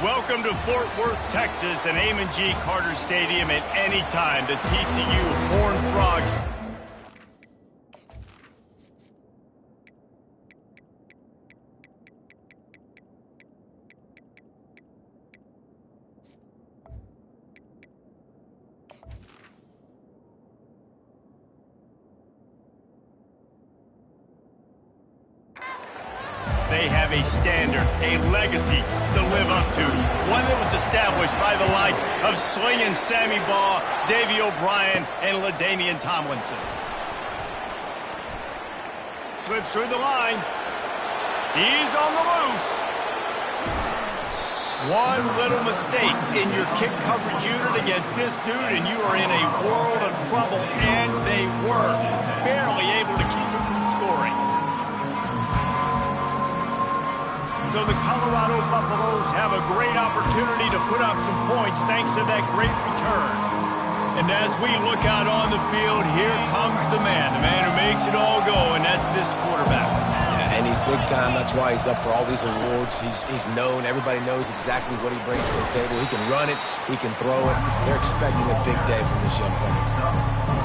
Welcome to Fort Worth, Texas, and Amon G. Carter Stadium. At any time, the TCU Horned Frogs have a standard, a legacy to live up to. One that was established by the likes of Slingin' Sammy Baugh, Davey O'Brien, and LaDainian Tomlinson. Slips through the line. He's on the loose. One little mistake in your kick coverage unit against this dude, and you are in a world of trouble, and they were barely able to keep him from scoring. So the Colorado Buffaloes have a great opportunity to put up some points thanks to that great return. And as we look out on the field, here comes the man who makes it all go, and that's this quarterback. Yeah, and he's big time. That's why he's up for all these awards. He's known. Everybody knows exactly what he brings to the table. He can run it. He can throw it. They're expecting a big day from this young fella.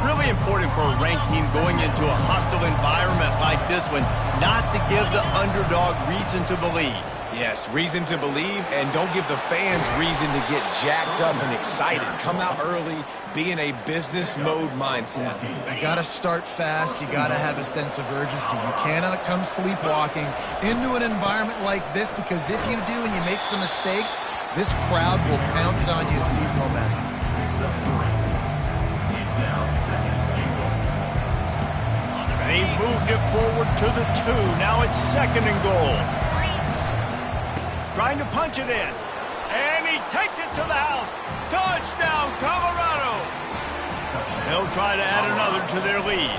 Really important for a ranked team going into a hostile environment like this one, not to give the underdog reason to believe. Yes, reason to believe, and don't give the fans reason to get jacked up and excited. Come out early, be in a business mode mindset. You got to start fast. You got to have a sense of urgency. You cannot come sleepwalking into an environment like this, because if you do and you make some mistakes, this crowd will pounce on you and seize momentum. They moved it forward to the 2. Now it's 2nd and goal. Trying to punch it in. And he takes it to the house. Touchdown, Colorado! They'll try to add another to their lead.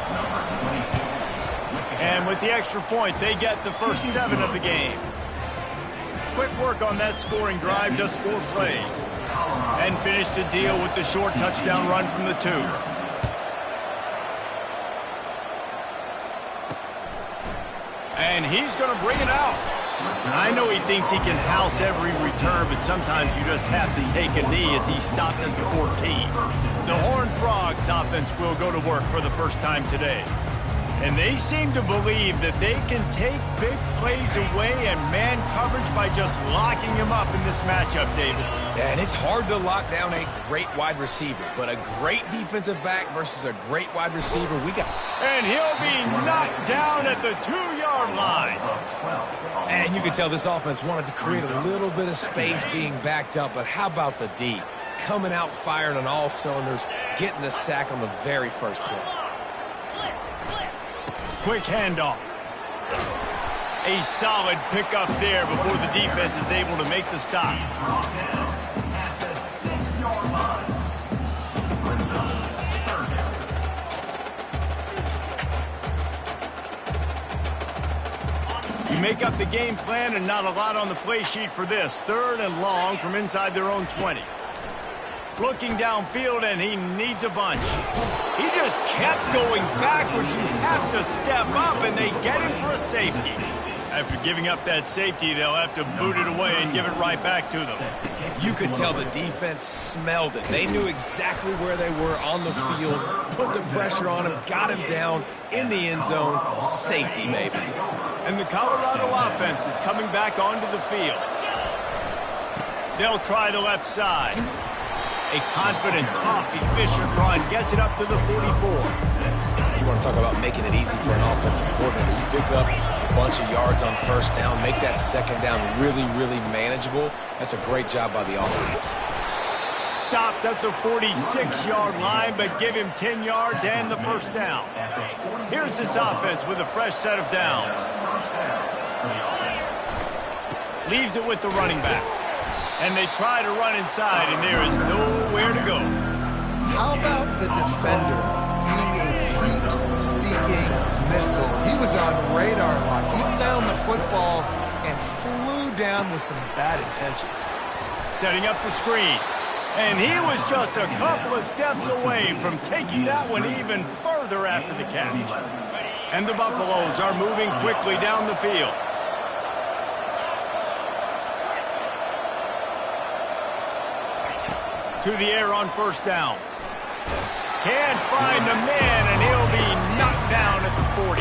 And with the extra point, they get the first 7 of the game. Quick work on that scoring drive, just 4 plays. And finish the deal with the short touchdown run from the 2. And he's going to bring it out. I know he thinks he can house every return, but sometimes you just have to take a knee as he stopped at the 14. The Horned Frogs offense will go to work for the first time today. And they seem to believe that they can take big plays away and man coverage by just locking him up in this matchup, David. Yeah, and it's hard to lock down a great wide receiver, but a great defensive back versus a great wide receiver, we got. And he'll be knocked down at the 2-yard line. And you can tell this offense wanted to create a little bit of space being backed up, but how about the D? Coming out firing on all cylinders, getting the sack on the very first play. Quick handoff. A solid pickup there before the defense is able to make the stop. You make up the game plan and not a lot on the play sheet for this. 3rd and long from inside their own 20. Looking downfield, and he needs a bunch. He just kept going backwards. You have to step up, and they get him for a safety. After giving up that safety, they'll have to boot it away and give it right back to them. You could tell the defense smelled it. They knew exactly where they were on the field, put the pressure on him, got him down in the end zone. Safety, maybe. And the Colorado offense is coming back onto the field. They'll try the left side. A confident, tough, efficient run gets it up to the 44. You want to talk about making it easy for an offensive coordinator. You pick up a bunch of yards on 1st down, make that 2nd down really, really manageable. That's a great job by the offense. Stopped at the 46-yard line, but give him 10 yards and the 1st down. Here's this offense with a fresh set of downs. Leaves it with the running back. And they try to run inside, and there is nowhere to go. How about the defender being a heat-seeking missile? He was on radar lock. He found the football and flew down with some bad intentions. Setting up the screen. And he was just a couple of steps away from taking that one even further after the catch. And the Buffaloes are moving quickly down the field. to the air on first down. Can't find the man, and he'll be knocked down at the 40.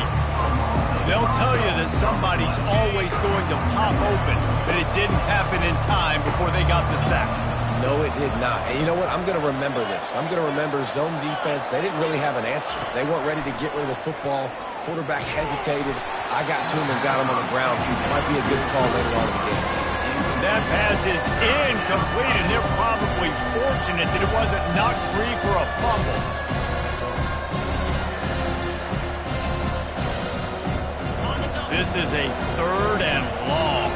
They'll tell you that somebody's always going to pop open, but it didn't happen in time before they got the sack. No, it did not. And you know what? I'm going to remember this. I'm going to remember zone defense. They didn't really have an answer. They weren't ready to get rid of the football. Quarterback hesitated. I got to him and got him on the ground. Might be a good call later on in the game. That pass is incomplete, and they're probably fortunate that it wasn't knocked free for a fumble. This is a 3rd and long.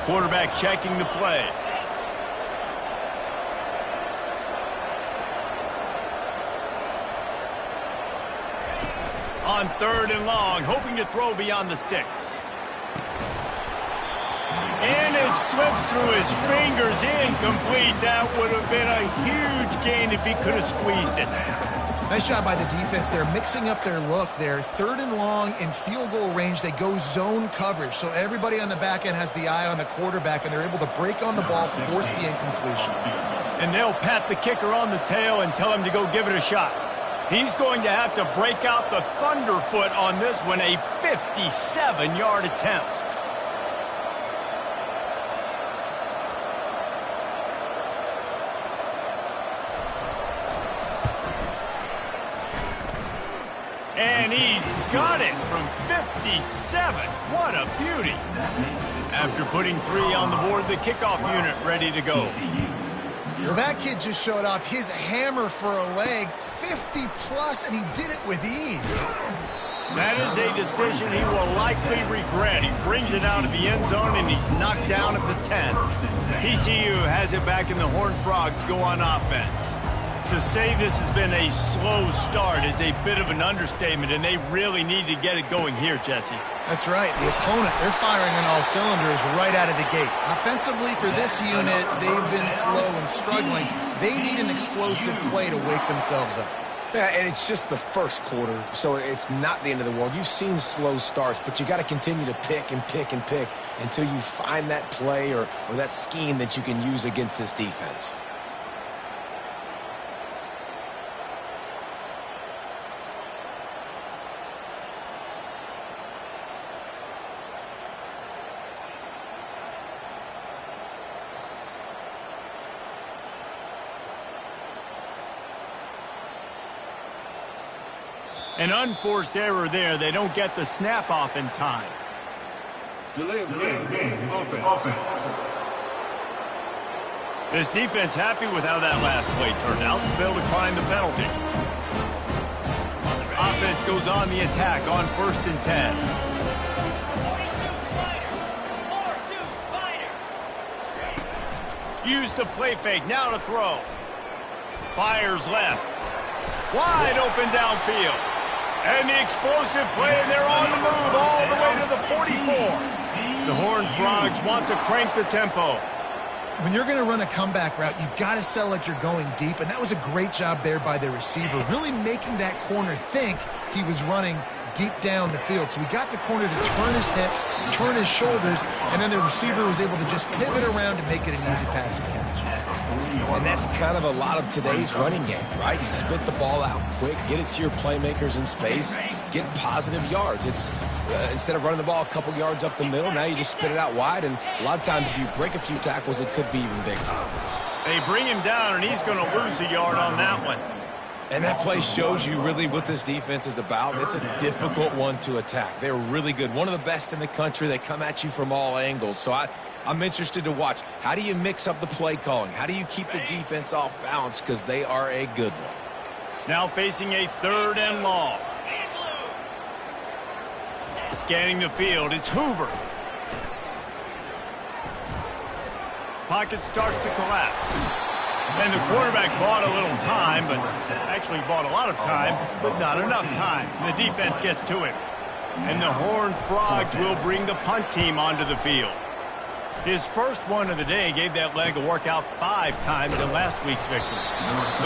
Quarterback checking the play. On 3rd and long, hoping to throw beyond the sticks. And it slips through his fingers, incomplete. That would have been a huge gain if he could have squeezed it. Nice job by the defense. They're mixing up their look. They're 3rd and long in field goal range. They go zone coverage, so everybody on the back end has the eye on the quarterback, and they're able to break on the ball, force the incompletion. And they'll pat the kicker on the tail and tell him to go give it a shot. He's going to have to break out the thunderfoot on this one, a 57-yard attempt. And he's got it from 57. What a beauty. After putting 3 on the board, the kickoff unit ready to go. Well, that kid just showed off his hammer for a leg, 50-plus, and he did it with ease. That is a decision he will likely regret. He brings it out of the end zone, and he's knocked down at the 10. TCU has it back, and the Horned Frogs go on offense. To say this has been a slow start is a bit of an understatement, and they really need to get it going here, Jesse. That's right. The opponent, they're firing on all cylinders right out of the gate. Offensively, for this unit, they've been slow and struggling. They need an explosive play to wake themselves up. Yeah, and it's just the first quarter, so it's not the end of the world. You've seen slow starts, but you got to continue to pick and pick and pick until you find that play or that scheme that you can use against this defense. An unforced error there. They don't get the snap off in time. Delay of game. Offense. This defense happy with how that last play turned out to be able to climb the penalty. Offense goes on the attack on 1st and 10. 42 Spider. Use the play fake. Now to throw. Fires left. Wide open downfield. And the explosive play, and they're on the move all the way to the 44. The Horned Frogs want to crank the tempo. When you're going to run a comeback route, you've got to sell like you're going deep, and that was a great job there by the receiver, really making that corner think he was running deep down the field. So we got the corner to turn his hips, turn his shoulders, and then the receiver was able to just pivot around and make it an easy pass to catch. And that's kind of a lot of today's running game, right? Spit the ball out quick, get it to your playmakers in space, get positive yards. It's instead of running the ball a couple yards up the middle, now you just spit it out wide, and a lot of times if you break a few tackles, it could be even bigger. They bring him down, and he's going to lose a yard on that one. And that play shows you really what this defense is about. It's a difficult one to attack. They're really good. One of the best in the country. They come at you from all angles. So I'm interested to watch. How do you mix up the play calling? How do you keep the defense off balance? Because they are a good one. Now facing a 3rd and long. Scanning the field, it's Hoover. Pocket starts to collapse. And the quarterback bought a little time, but actually bought a lot of time, but not enough time. The defense gets to him. And the Horned Frogs will bring the punt team onto the field. His first one of the day gave that leg a workout 5 times in last week's victory.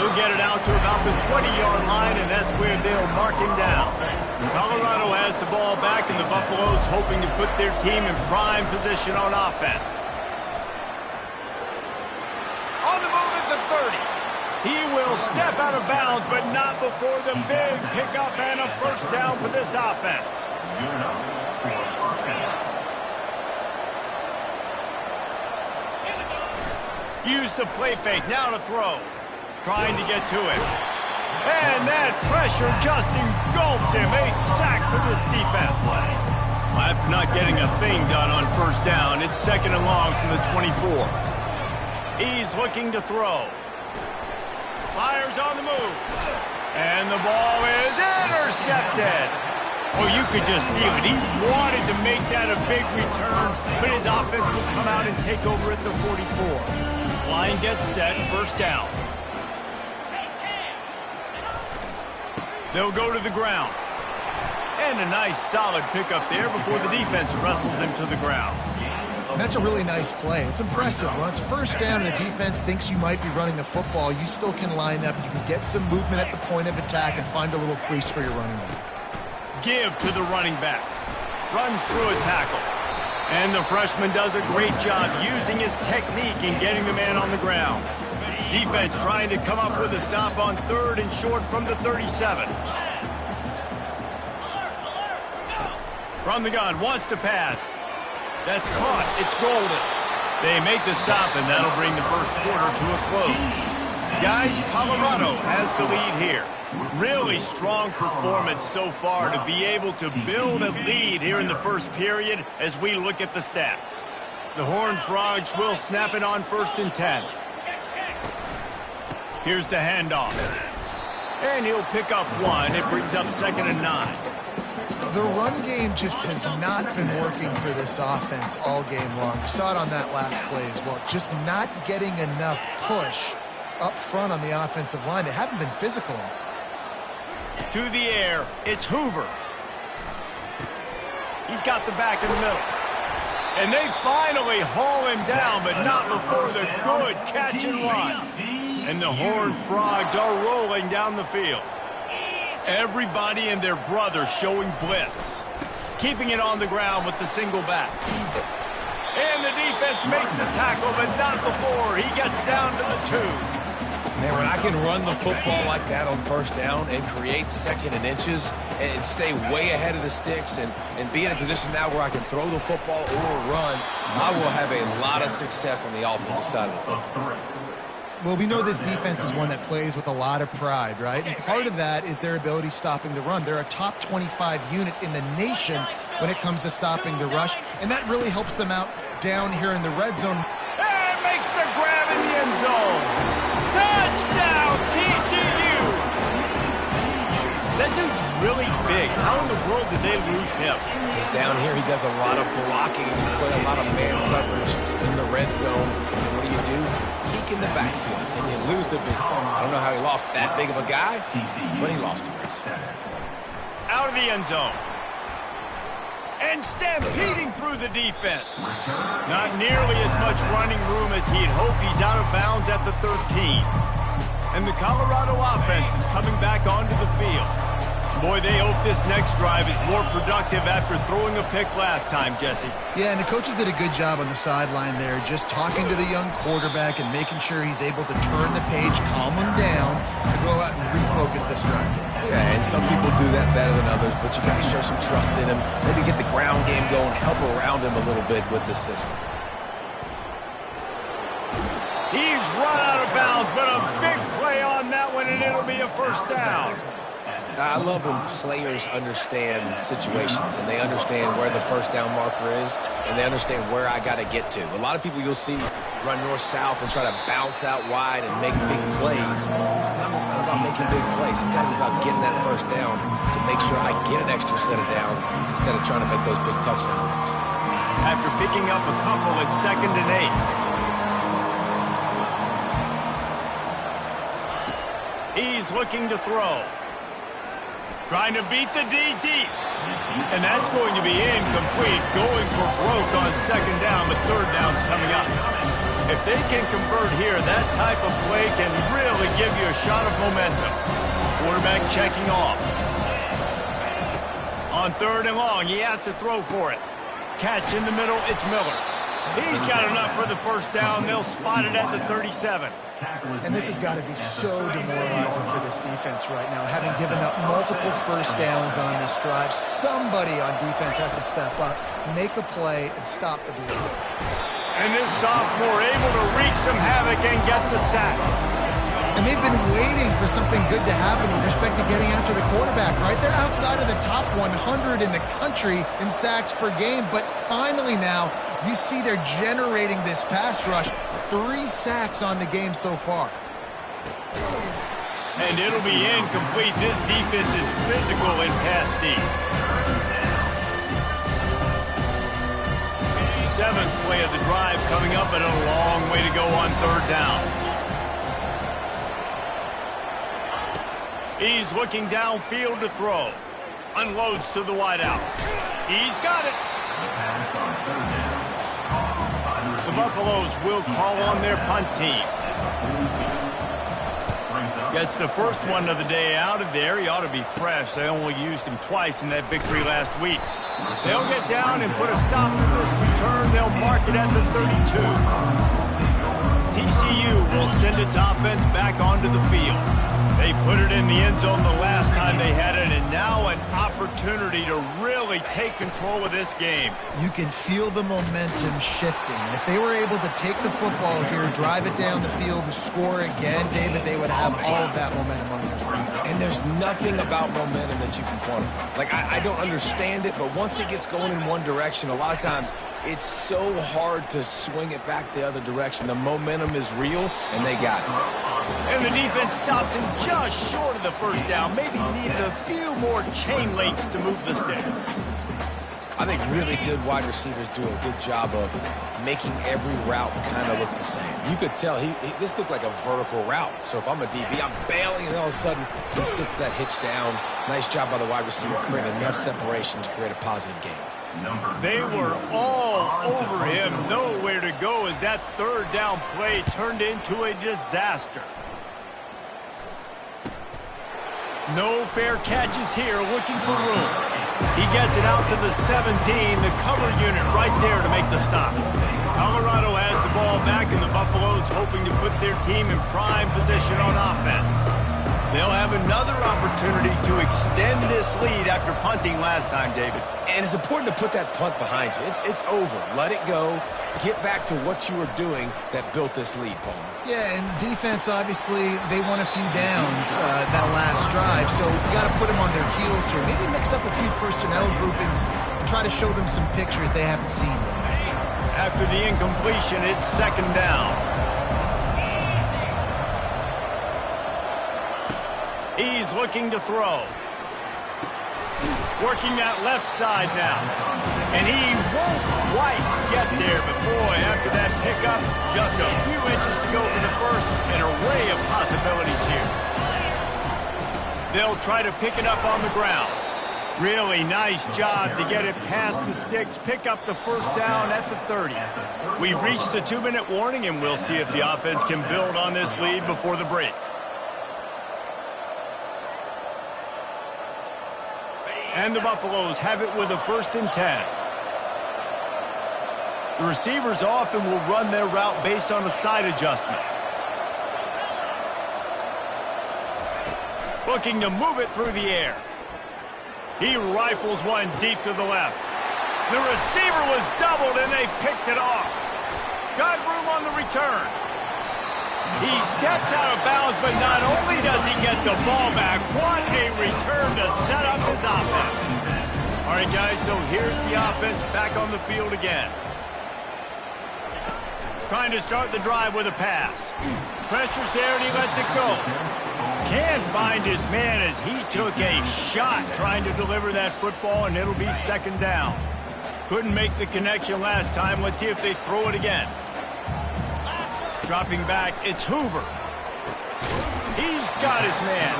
He'll get it out to about the 20-yard line, and that's where they'll mark him down. Colorado has the ball back, and the Buffaloes hoping to put their team in prime position on offense. 30. He will step out of bounds, but not before the big pickup and a first down for this offense. Use the play fake, now to throw. Trying to get to it. And that pressure just engulfed him. A sack for this defense. After not getting a thing done on first down, it's 2nd and long from the 24. He's looking to throw. Fires on the move. And the ball is intercepted. Oh, you could just feel it. He wanted to make that a big return, but his offense will come out and take over at the 44. Line gets set, first down. They'll go to the ground. And a nice solid pickup there before the defense wrestles him to the ground. And that's a really nice play. It's impressive. When it's first down and the defense thinks you might be running the football, you still can line up. You can get some movement at the point of attack and find a little crease for your running back. Give to the running back. Runs through a tackle. And the freshman does a great job using his technique and getting the man on the ground. Defense trying to come up with a stop on 3rd and short from the 37. From the gun, wants to pass. That's caught. It's golden. They make the stop, and that'll bring the first quarter to a close. Guys, Colorado has the lead here. Really strong performance so far to be able to build a lead here in the first period as we look at the stats. The Horned Frogs will snap it on 1st and 10. Here's the handoff. And he'll pick up 1. It brings up 2nd and 9. The run game just has not been working for this offense all game long. You saw it on that last play as well. Just not getting enough push up front on the offensive line. They haven't been physical. To the air, it's Hoover. He's got the back in the middle. And they finally haul him down, but not before the good catch and run. And the Horned Frogs are rolling down the field. Everybody and their brother showing blitz. Keeping it on the ground with the single back. And the defense makes the tackle, but not before he gets down to the 2. Man, when I can run the football like that on first down and create 2nd and inches and stay way ahead of the sticks and be in a position now where I can throw the football or run, I will have a lot of success on the offensive side of the football. Well, we know this defense is one that plays with a lot of pride, right? And part of that is their ability stopping the run. They're a top 25 unit in the nation when it comes to stopping the rush, and that really helps them out down here in the red zone. And makes the grab in the end zone. Touchdown, TCU! That dude's really big. How in the world did they lose him? Because down here he does a lot of blocking and play a lot of man coverage in the red zone. And what do? Peek in the backfield, and you lose the big fun. I don't know how he lost that big of a guy, but he lost a race. Out of the end zone. And stampeding through the defense. Not nearly as much running room as he'd hoped. He's out of bounds at the 13. And the Colorado offense is coming back onto the field. Boy, they hope this next drive is more productive after throwing a pick last time, Jesse. Yeah, and the coaches did a good job on the sideline there, just talking to the young quarterback and making sure he's able to turn the page, calm him down, to go out and refocus this drive. Yeah, and some people do that better than others, but you got to show some trust in him, maybe get the ground game going, help around him a little bit with this system. He's run out of bounds, but a big play on that one, and it'll be a first down. I love when players understand situations and they understand where the first down marker is and they understand where I got to get to. A lot of people you'll see run north-south and try to bounce out wide and make big plays. Sometimes it's not about making big plays. Sometimes it's about getting that first down to make sure I get an extra set of downs instead of trying to make those big touchdown runs. After picking up a couple, it's 2nd and 8. He's looking to throw. Trying to beat the D deep. And that's going to be incomplete. Going for broke on 2nd down, but 3rd down's coming up. If they can convert here, that type of play can really give you a shot of momentum. Quarterback checking off. On 3rd and long, he has to throw for it. Catch in the middle, it's Miller. He's got enough for the first down. They'll spot it at the 37. And this has got to be so demoralizing for this defense right now. Having given up multiple first downs on this drive, somebody on defense has to step up, make a play, and stop the deal. And this sophomore able to wreak some havoc and get the sack. And they've been waiting for something good to happen with respect to getting after the quarterback, right? They're outside of the top 100 in the country in sacks per game, but finally now you see they're generating this pass rush. 3 sacks on the game so far. And it'll be incomplete. This defense is physical in pass deep. 7th play of the drive coming up, but a long way to go on 3rd down. He's looking downfield to throw. Unloads to the wideout. He's got it. The Buffaloes will call on their punt team. Gets the first one of the day out of there. He ought to be fresh. They only used him twice in that victory last week. They'll get down and put a stop to this return. They'll mark it at the 32. TCU will send its offense back onto the field. They put it in the end zone the last time they had it, and now an opportunity to really take control of this game. You can feel the momentum shifting. And if they were able to take the football here, drive it down the field, and score again, David, they would have all of that momentum on their side. And there's nothing about momentum that you can quantify. Like, I don't understand it, but once it gets going in one direction, a lot of times it's so hard to swing it back the other direction. The momentum is real, and they got it. And the defense stops him just short of the first down. Maybe needed a few more chain links to move the sticks. I think really good wide receivers do a good job of making every route kind of look the same. You could tell this looked like a vertical route. So if I'm a DB, I'm bailing, and all of a sudden he sits that hitch down. Nice job by the wide receiver, creating enough separation to create a positive gain. They were all over him. Nowhere to go as that 3rd down play turned into a disaster. No fair catches here, looking for room. He gets it out to the 17, the cover unit right there to make the stop. Colorado has the ball back, and the Buffaloes hoping to put their team in prime position on offense. They'll have another opportunity to extend this lead after punting last time, David. And it's important to put that punt behind you. It's over. Let it go. Get back to what you were doing that built this lead, Paul. Yeah, and defense, obviously, they won a few downs that last drive, so you got to put them on their heels here. Maybe mix up a few personnel groupings and try to show them some pictures they haven't seen yet. After the incompletion, it's 2nd down. He's looking to throw. Working that left side now. And he won't quite get there, but boy, after that pickup, just a few inches to go for the first, an array of possibilities here. They'll try to pick it up on the ground. Really nice job to get it past the sticks, pick up the first down at the 30. We've reached the 2-minute warning, and we'll see if the offense can build on this lead before the break. And the Buffaloes have it with a 1st and 10. The receivers often will run their route based on a side adjustment. Looking to move it through the air. He rifles one deep to the left. The receiver was doubled, and they picked it off. Got room on the return. He steps out of bounds, but not only does he get the ball back, what a return to set up his offense. All right, guys, so here's the offense back on the field again. Trying to start the drive with a pass. Pressure's there, and he lets it go. Can't find his man as he took a shot trying to deliver that football, and it'll be 2nd down. Couldn't make the connection last time. Let's see if they throw it again. Dropping back, it's Hoover. He's got his man.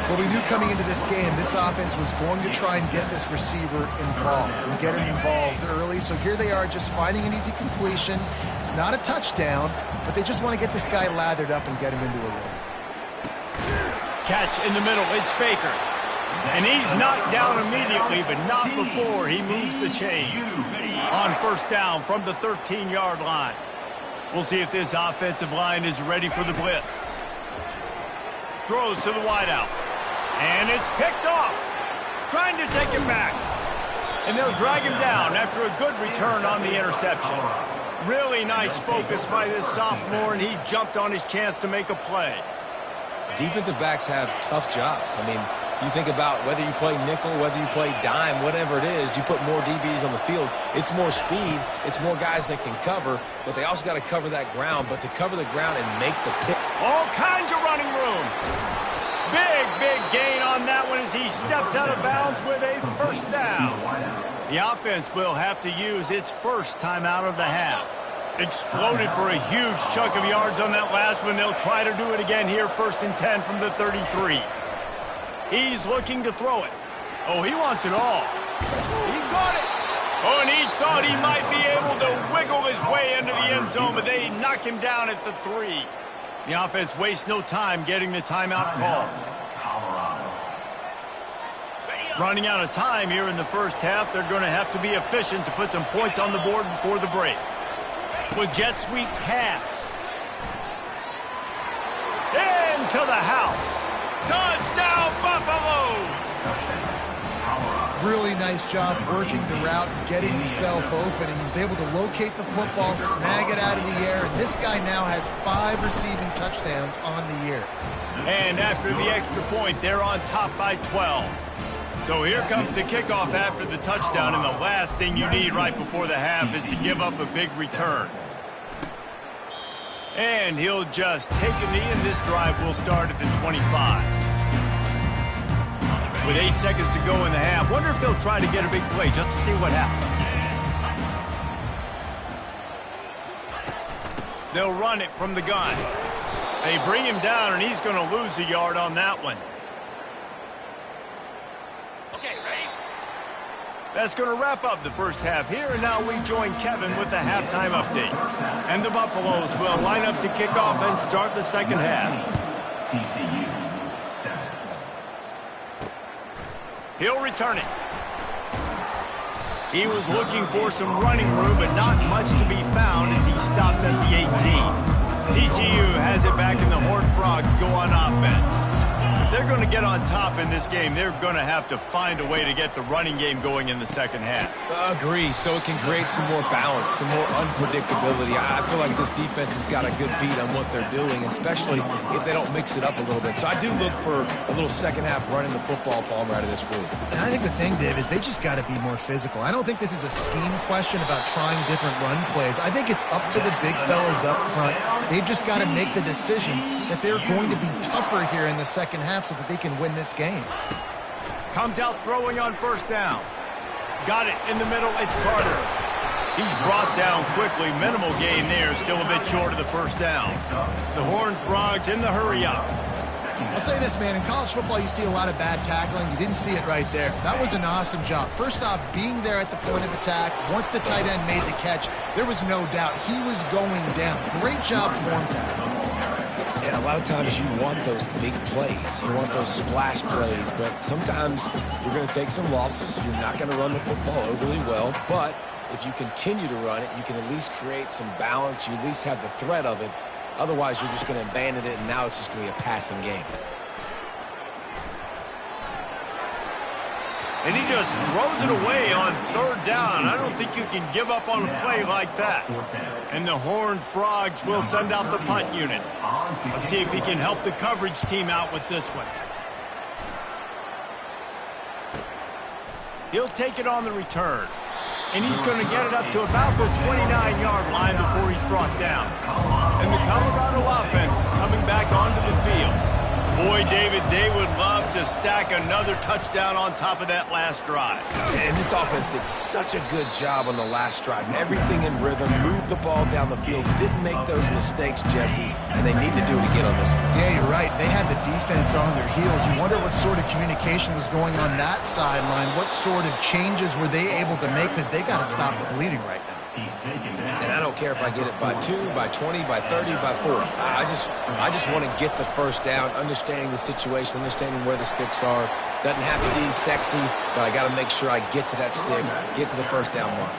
Well, we knew coming into this game, this offense was going to try and get this receiver involved and get him involved early. So here they are just finding an easy completion. It's not a touchdown, but they just want to get this guy lathered up and get him into a rhythm. Catch in the middle, it's Baker. And he's knocked down immediately, but not before he moves the chains. On first down from the 13-yard line. We'll see if this offensive line is ready for the blitz. Throws to the wideout. And it's picked off. Trying to take it back. And they'll drag him down after a good return on the interception. Really nice focus by this sophomore, and he jumped on his chance to make a play. Defensive backs have tough jobs. I mean, you think about whether you play nickel, whether you play dime, whatever it is, you put more DBs on the field. It's more speed. It's more guys that can cover, but they also got to cover that ground. But to cover the ground and make the pick. All kinds of running room. Big gain on that one as he steps out of bounds with a first down. The offense will have to use its first timeout of the half. Exploded for a huge chunk of yards on that last one. They'll try to do it again here, 1st and 10 from the 33. He's looking to throw it. Oh, he wants it all. He got it. Oh, and he thought he might be able to wiggle his way into the end zone, but they knock him down at the 3. The offense wastes no time getting the timeout call. Running out of time here in the first half. They're going to have to be efficient to put some points on the board before the break. With jet sweep pass. Into the house. Touchdown, Buffaloes! Really nice job working the route, getting himself open, and he was able to locate the football, snag it out of the air, and this guy now has 5 receiving touchdowns on the year. And after the extra point, they're on top by 12. So here comes the kickoff after the touchdown, and the last thing you need right before the half is to give up a big return. And he'll just take a knee, and this drive will start at the 25. With 8 seconds to go in the half, wonder if they'll try to get a big play just to see what happens. They'll run it from the gun. They bring him down, and he's going to lose a yard on that one. Okay, ready? That's going to wrap up the first half here, and now we join Kevin with the halftime update. And the Buffaloes will line up to kick off and start the second half. He'll return it. He was looking for some running room, but not much to be found as he stopped at the 18. TCU has it back, and the Horned Frogs go on offense. If they're going to get on top in this game, they're going to have to find a way to get the running game going in the second half. Agree, so it can create some more balance, some more unpredictability. I feel like this defense has got a good beat on what they're doing, especially if they don't mix it up a little bit. So I do look for a little second half running the football, Palmer, out of this group. And I think the thing, Dave, is they just got to be more physical. I don't think this is a scheme question about trying different run plays. I think it's up to the big fellas up front. They've just got to make the decision that they're going to be tougher here in the second half so that they can win this game. Comes out throwing on first down. Got it in the middle. It's Carter. He's brought down quickly. Minimal gain there. Still a bit short of the first down. The Horned Frogs in the hurry up. I'll say this, man. In college football, you see a lot of bad tackling. You didn't see it right there. That was an awesome job. First off, being there at the point of attack. Once the tight end made the catch, there was no doubt he was going down. Great job form tackle. And a lot of times you want those big plays. You want those splash plays, but sometimes you're going to take some losses. You're not going to run the football overly well, but if you continue to run it, you can at least create some balance. You at least have the threat of it. Otherwise, you're just going to abandon it, and now it's just going to be a passing game. And he just throws it away on third down. I don't think you can give up on a play like that. And the Horned Frogs will send out the punt unit. Let's see if he can help the coverage team out with this one. He'll take it on the return. And he's going to get it up to about the 29-yard line before he's brought down. And the Colorado offense is coming back onto the field. Boy, David, they would love to stack another touchdown on top of that last drive. And this offense did such a good job on the last drive. Everything in rhythm, moved the ball down the field, didn't make those mistakes, Jesse, and they need to do it again on this one. Yeah, you're right. They had the defense on their heels. You wonder what sort of communication was going on that sideline. What sort of changes were they able to make, because they got to stop the bleeding right now. And I don't care if I get it by 2, by 20, by 30, by 40. I just want to get the first down, understanding the situation, understanding where the sticks are. Doesn't have to be sexy, but I got to make sure I get to that stick, get to the first down mark.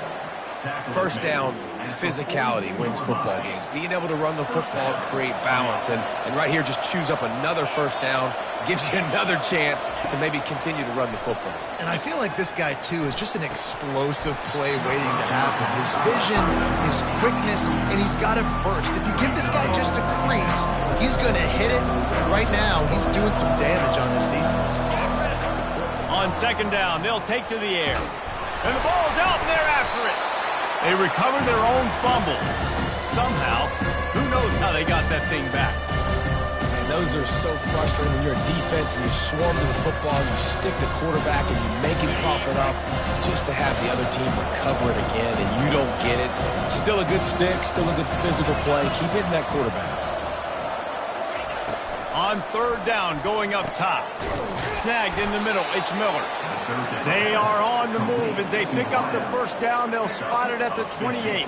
First down, physicality wins football games. Being able to run the football and create balance. And right here, just choose up another first down, gives you another chance to maybe continue to run the football. And I feel like this guy, too, is just an explosive play waiting to happen. His vision, his quickness, and he's got a burst. If you give this guy just a crease, he's going to hit it. Right now, he's doing some damage on this defense. On second down, they'll take to the air. And the ball's out, and they're after it. They recover their own fumble. Somehow, who knows how they got that thing back. And those are so frustrating when you're a defense and you swarm to the football, you stick the quarterback and you make him cough it up just to have the other team recover it again and you don't get it. Still a good stick, still a good physical play. Keep hitting that quarterback. On third down, going up top. Snagged in the middle, it's Miller. They are on the move as they pick up the first down. They'll spot it at the 28.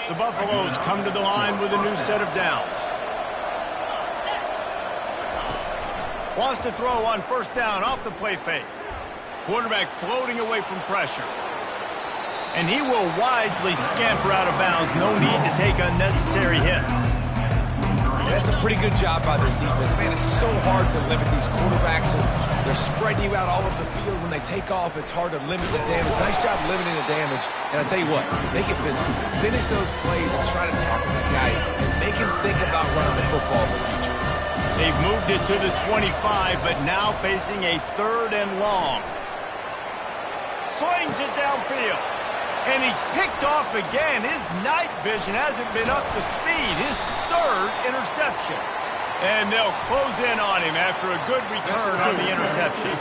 The Buffaloes come to the line with a new set of downs. Wants to throw on first down off the play fake. Quarterback floating away from pressure. And he will wisely scamper out of bounds. No need to take unnecessary hits. That's a pretty good job by this defense. Man, it's so hard to limit these quarterbacks, and they're spreading you out all over the field. When they take off, it's hard to limit the damage. Nice job limiting the damage. And I tell you what, make it physical. Finish those plays and try to tackle that guy and make him think about running the football in the future. They've moved it to the 25, but now facing a third and long. Slings it downfield. And he's picked off again. His night vision hasn't been up to speed. His third interception. And they'll close in on him after a good return on the interception.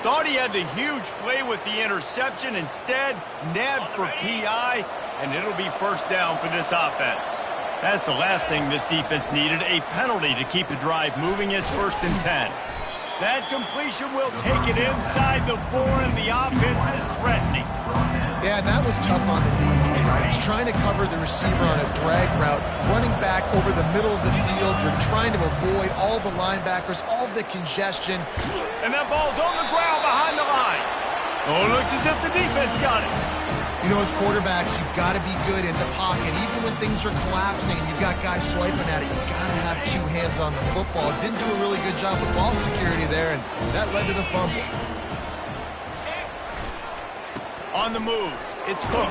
Thought he had the huge play with the interception. Instead, nabbed for PI, and it'll be first down for this offense. That's the last thing this defense needed, a penalty to keep the drive moving. It's 1st and 10. That completion will take it inside the 4, and the offense is threatening. Yeah, and that was tough on the DB, right? He's trying to cover the receiver on a drag route, running back over the middle of the field. You're trying to avoid all the linebackers, all of the congestion. And that ball's on the ground behind the line. Oh, it looks as if the defense got it. You know, as quarterbacks, you've got to be good in the pocket. Even when things are collapsing and you've got guys swiping at it, you've got to have 2 hands on the football. Didn't do a really good job with ball security there, and that led to the fumble. On the move, it's Cook.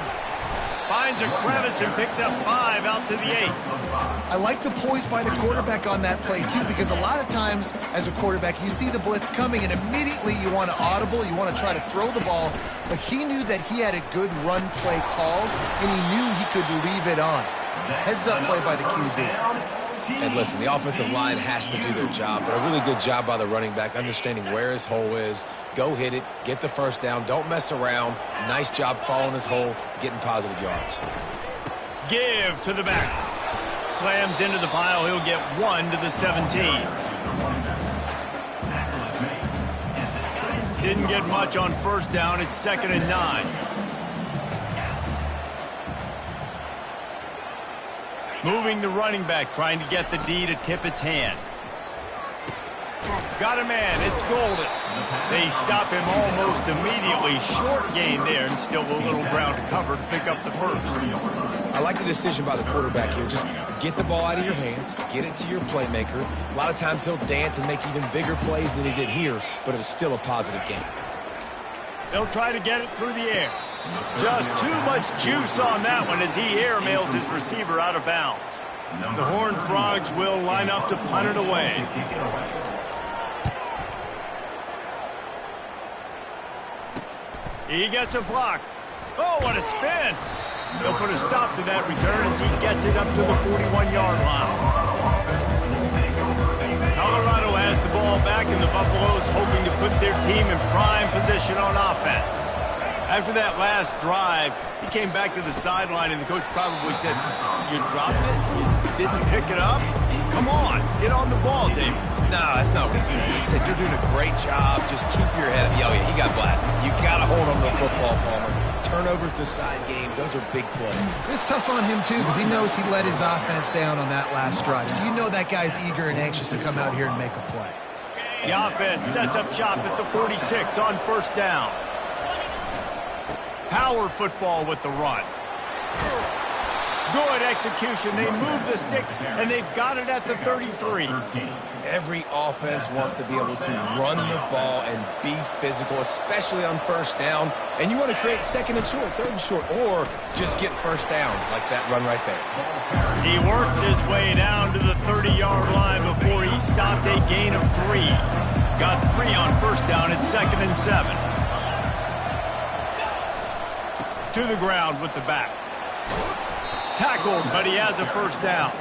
Finds a crevice and picks up 5 out to the 8. I like the poise by the quarterback on that play, too, because a lot of times as a quarterback, you see the blitz coming, and immediately you want to audible, you want to try to throw the ball, but he knew that he had a good run play call, and he knew he could leave it on. Heads-up play by the QB. And listen, the offensive line has to do their job, but a really good job by the running back, understanding where his hole is. Go hit it, get the first down, don't mess around. Nice job following his hole, getting positive yards. Give to the back. Slams into the pile, he'll get 1 to the 17. Didn't get much on first down, it's 2nd and 9. Moving the running back, trying to get the D to tip its hand. Got a man, it's Golden. They stop him almost immediately. Short gain there, and still a little ground to cover to pick up the first. I like the decision by the quarterback here. Just get the ball out of your hands, get it to your playmaker. A lot of times he'll dance and make even bigger plays than he did here, but it was still a positive game. They'll try to get it through the air. Just too much juice on that one as he airmails his receiver out of bounds. The Horned Frogs will line up to punt it away. He gets a block. Oh, what a spin. They'll put a stop to that return as he gets it up to the 41-yard line. Colorado has the ball back, and the Buffaloes hoping to put their team in prime position on offense. After that last drive, he came back to the sideline, and the coach probably said, "You dropped it? You didn't pick it up? Come on, get on the ball, David." No, that's not what he said. He said, "You're doing a great job. Just keep your head up." Oh, yeah, he got blasted. You got to hold from the football, Palmer. Turnovers decide games. Those are big plays. It's tough on him, too, because he knows he let his offense down on that last drive. So you know that guy's eager and anxious to come out here and make a play. The offense sets up shop at the 46 on first down. Power football with the run. Good execution. They move the sticks, and they've got it at the 33. Every offense wants to be able to run the ball and be physical, especially on first down. And you want to create second and short, third and short, or just get first downs like that run right there. He works his way down to the 30-yard line before he stopped a gain of 3. Got 3 on first down at 2nd and 7. To the ground with the back. Tackled, but he has a first down.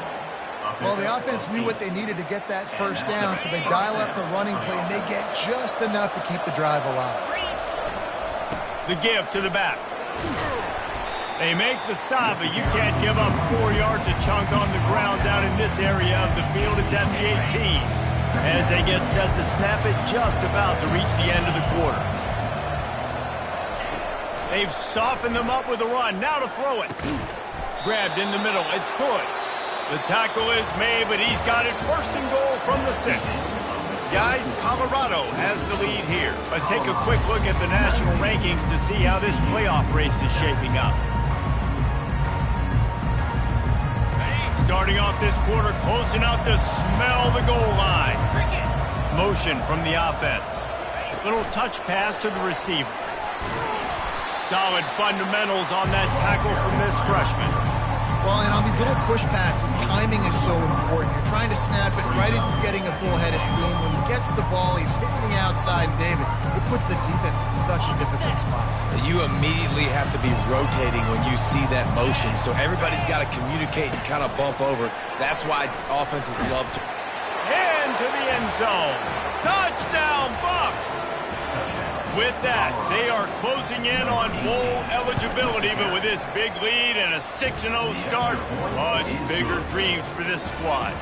Well, the offense knew what they needed to get that first down, so they dial up the running play, and they get just enough to keep the drive alive. The give to the back. They make the stop, but you can't give up 4 yards a chunk on the ground down in this area of the field. It's at the 18. As they get set to snap it, just about to reach the end of the quarter. They've softened them up with a run. Now to throw it. Grabbed in the middle. It's good. The tackle is made, but he's got it first and goal from the 6. Guys, Colorado has the lead here. Let's take a quick look at the national rankings to see how this playoff race is shaping up. Starting off this quarter, close enough to smell the goal line. Motion from the offense. Little touch pass to the receiver. Solid fundamentals on that tackle from this freshman. Well, and on these little push passes, timing is so important. You're trying to snap it right as he's getting a full head of steam. When he gets the ball, he's hitting the outside, David. It puts the defense in such a difficult spot. You immediately have to be rotating when you see that motion, so everybody's got to communicate and kind of bump over. That's why offenses love to. Into the end zone. Touchdown, Buffs! With that, they are closing in on bowl eligibility, but with this big lead and a 6-0 start, much bigger dreams for this squad.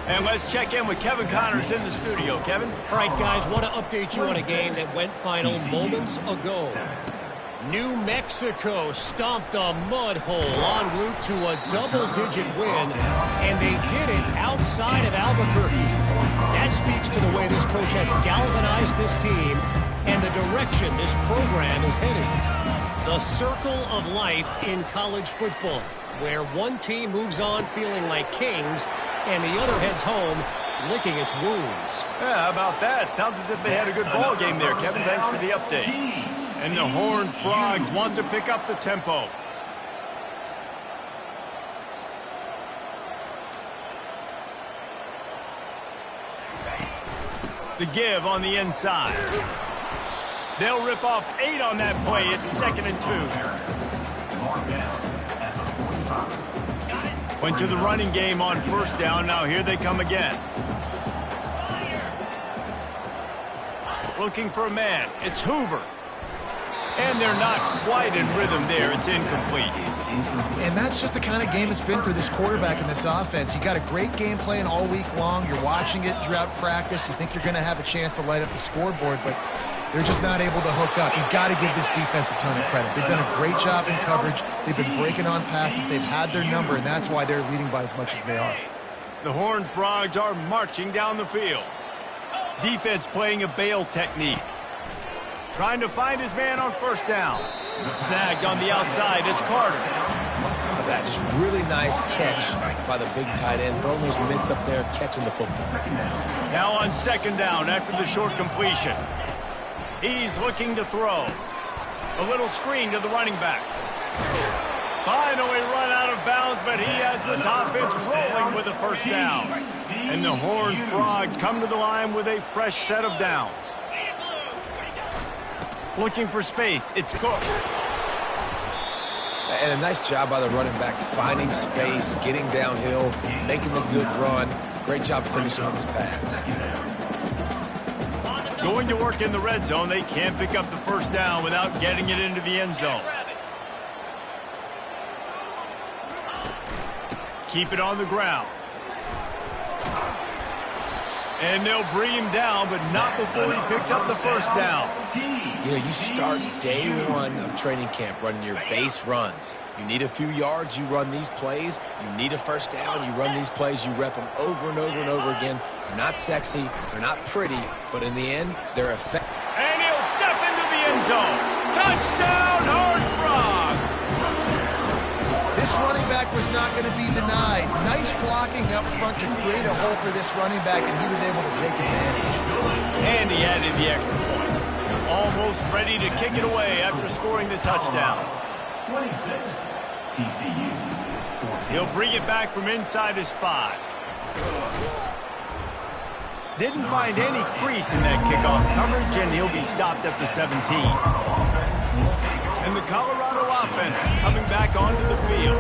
And let's check in with Kevin Connors in the studio. Kevin? All right, guys, want to update you on a game that went final moments ago. New Mexico stomped a mud hole en route to a double-digit win, and they did it outside of Albuquerque. That speaks to the way this coach has galvanized this team and the direction this program is heading. The circle of life in college football, where one team moves on feeling like kings and the other heads home licking its wounds. Yeah, how about that? Sounds as if they had a good ball game there, Kevin. Thanks for the update. And the Horned Frogs want to pick up the tempo. The give on the inside. They'll rip off 8 on that play. It's 2nd and 2. Went to the running game on first down. Now here they come again. Looking for a man. It's Hoover. And they're not quite in rhythm there. It's incomplete. And that's just the kind of game it's been for this quarterback in this offense. You got a great game plan all week long. You're watching it throughout practice. You think you're going to have a chance to light up the scoreboard, but they're just not able to hook up. You've got to give this defense a ton of credit. They've done a great job in coverage. They've been breaking on passes. They've had their number, and that's why they're leading by as much as they are. The Horned Frogs are marching down the field. Defense playing a bail technique. Trying to find his man on first down. Snagged on the outside. It's Carter. That just really nice catch by the big tight end. Throwing those mitts up there, catching the football. Now on second down after the short completion. He's looking to throw. A little screen to the running back. Finally run out of bounds, but he has this offense rolling with a first down. And the Horned Frogs come to the line with a fresh set of downs. Looking for space. It's Cook. And a nice job by the running back, finding space, getting downhill, making a good run. Great job finishing on his pass. Going to work in the red zone. They can't pick up the first down without getting it into the end zone. Keep it on the ground. And they'll bring him down, but not before he picks up the first down. You know, you start day one of training camp running your base runs. You need a few yards, you run these plays. You need a first down, you run these plays. You rep them over and over and over again. They're not sexy, they're not pretty, but in the end, they're effective. And he'll step into the end zone. Touchdown, Horned Frogs! This running back was not going to be denied. Nice blocking up front to create a hole for this running back, and he was able to take advantage. And he added the extra point. Almost ready to kick it away after scoring the touchdown. 26, TCU. He'll bring it back from inside his 5. Didn't find any crease in that kickoff coverage, and he'll be stopped at the 17. And the Colorado offense is coming back onto the field.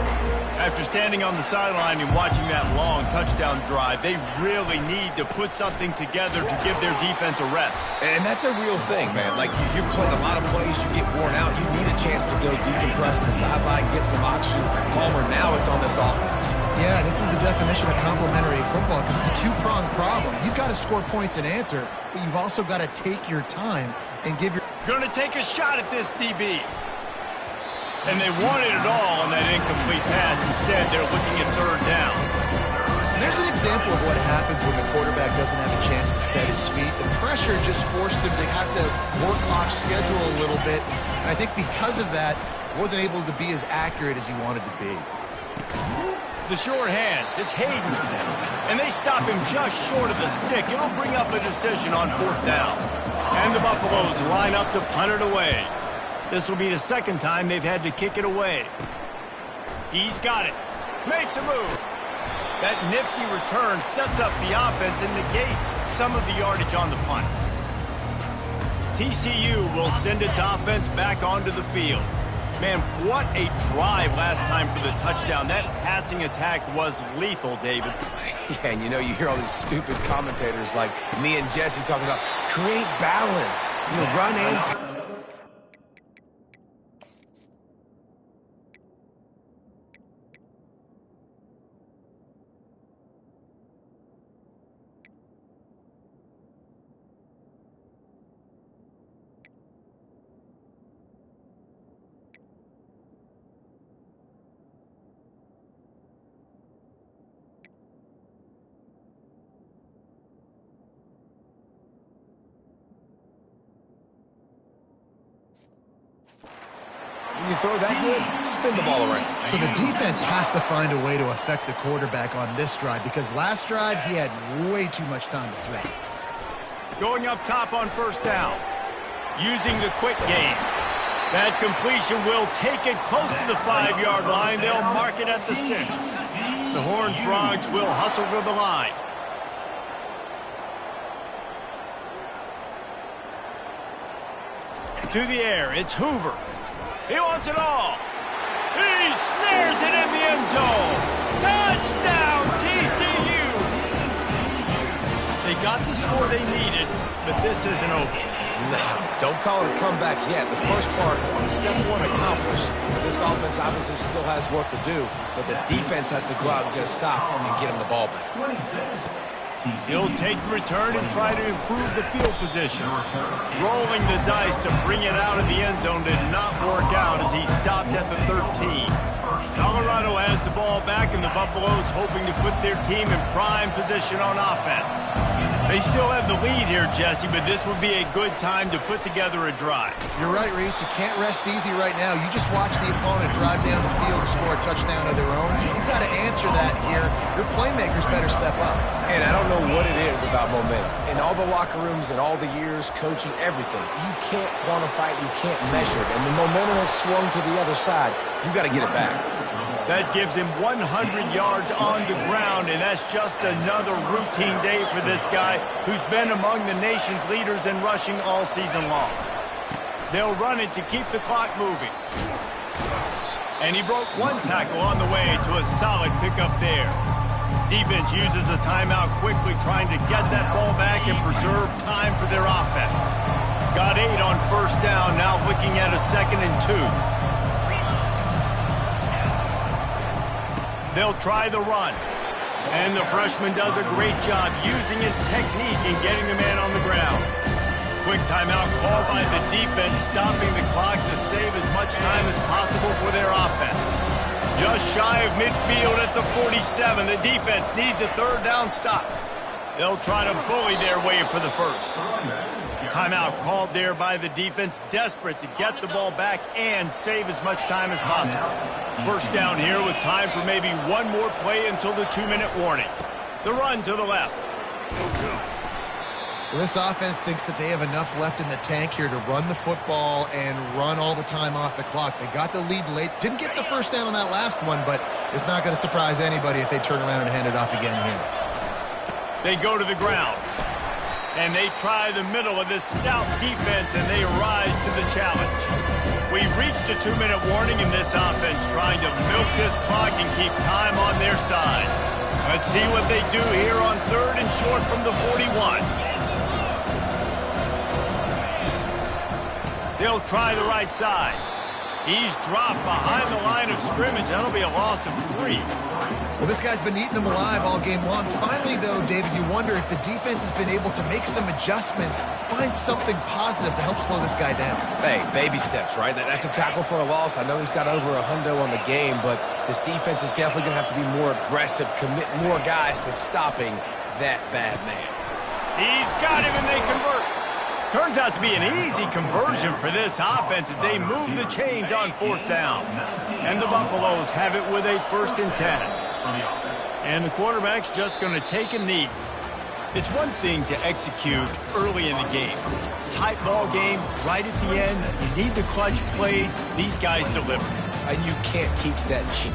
After standing on the sideline and watching that long touchdown drive, they really need to put something together to give their defense a rest. And that's a real thing, man. Like, you're playing a lot of plays, you get worn out, you need a chance to go decompress on the sideline, get some oxygen. Palmer, now it's on this offense. Yeah, this is the definition of complementary football because it's a two-pronged problem. You've got to score points and answer, but you've also got to take your time and give your... Going to take a shot at this DB. And they wanted it all on that incomplete pass. Instead, they're looking at third down. There's an example of what happens when the quarterback doesn't have a chance to set his feet. The pressure just forced him to have to work off schedule a little bit. And I think because of that, wasn't able to be as accurate as he wanted to be. The short hands, it's Hayden. And they stop him just short of the stick. It'll bring up a decision on fourth down. And the Buffaloes line up to punt it away. This will be the second time they've had to kick it away. He's got it. Makes a move. That nifty return sets up the offense and negates some of the yardage on the punt. TCU will send its offense back onto the field. Man, what a drive last time for the touchdown. That passing attack was lethal, David. Yeah, and you know, you hear all these stupid commentators like me and Jesse talking about create balance. You know, run and... You throw that good, spin the ball around. So the defense has to find a way to affect the quarterback on this drive because last drive he had way too much time to throw. Going up top on first down. Using the quick game. That completion will take it close to the 5-yard line. They'll mark it at the 6. The Horned Frogs will hustle to the line. To the air, it's Hoover. He wants it all. He snares it in the end zone. Touchdown, TCU. They got the score they needed, but this isn't over. No, don't call it a comeback yet. The first part, step one accomplished. This offense obviously still has work to do, but the defense has to go out and get a stop and get him the ball back. He'll take the return and try to improve the field position. Rolling the dice to bring it out of the end zone did not work out as he stopped at the 13. Colorado has the ball back, and the Buffaloes hoping to put their team in prime position on offense. They still have the lead here, Jesse, but this would be a good time to put together a drive. You're right, Reese. You can't rest easy right now. You just watch the opponent drive down the field to score a touchdown of their own, so you've got to answer that here. Your playmakers better step up. And I don't know what it is about momentum. In all the locker rooms and all the years, coaching, everything, you can't quantify it, you can't measure it. And the momentum has swung to the other side. You got to get it back. That gives him 100 yards on the ground, and that's just another routine day for this guy who's been among the nation's leaders in rushing all season long. They'll run it to keep the clock moving. And he broke one tackle on the way to a solid pickup there. Defense uses a timeout quickly, trying to get that ball back and preserve time for their offense. Got 8 on first down, now looking at a 2nd and 2. They'll try the run. And the freshman does a great job using his technique and getting the man on the ground. Quick timeout called by the defense, stopping the clock to save as much time as possible for their offense. Just shy of midfield at the 47. The defense needs a third down stop. They'll try to bully their way for the first. Timeout called there by the defense, desperate to get the ball back and save as much time as possible. First down here with time for maybe one more play until the 2-minute warning. The run to the left. Well, this offense thinks that they have enough left in the tank here to run the football and run all the time off the clock. They got the lead late. Didn't get the first down on that last one, but it's not going to surprise anybody if they turn around and hand it off again here. They go to the ground. And they try the middle of this stout defense, and they rise to the challenge. We've reached a 2-minute warning in this offense, trying to milk this clock and keep time on their side. Let's see what they do here on 3rd and short from the 41. They'll try the right side. He's dropped behind the line of scrimmage. That'll be a loss of 3. Well, this guy's been eating them alive all game long. Finally, though, David, you wonder if the defense has been able to make some adjustments, find something positive to help slow this guy down. Hey, baby steps, right? That's a tackle for a loss. I know he's got over a hundo on the game, but this defense is definitely going to have to be more aggressive, commit more guys to stopping that bad man. He's got him, and they convert. Turns out to be an easy conversion for this offense as they move the chains on 4th down. And the Buffaloes have it with a 1st and 10. And the quarterback's just going to take a knee. It's one thing to execute early in the game. Tight ball game, right at the end. You need the clutch plays. These guys deliver. And you can't teach that cheat.